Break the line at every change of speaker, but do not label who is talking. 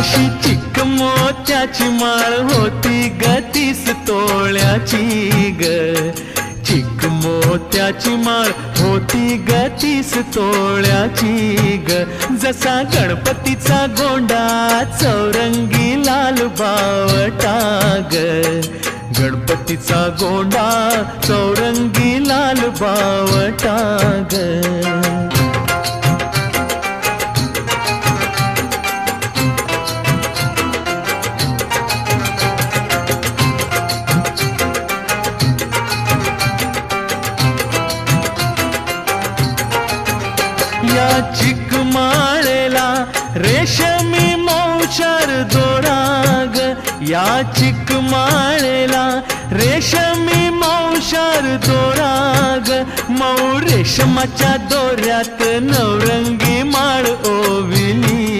अशी चिक मोत्याची माळ होती ग 30 तोळ्याची ग. चिक मोत्याची माळ होती ग 30 तोळ्याची ग. जसा गणपतीचा गोंडा चौरंगी लाल बावटा ग. गणपतीचा गोंडा चौरंगी लाल बावटा ग. या चिक माळेला रेशमी मौचार दोराग. या चिक माळेला रेशमी मौचार दोराग. मऊ रेशमाच्या दोऱ्यात नवरंगी माळ ओविली.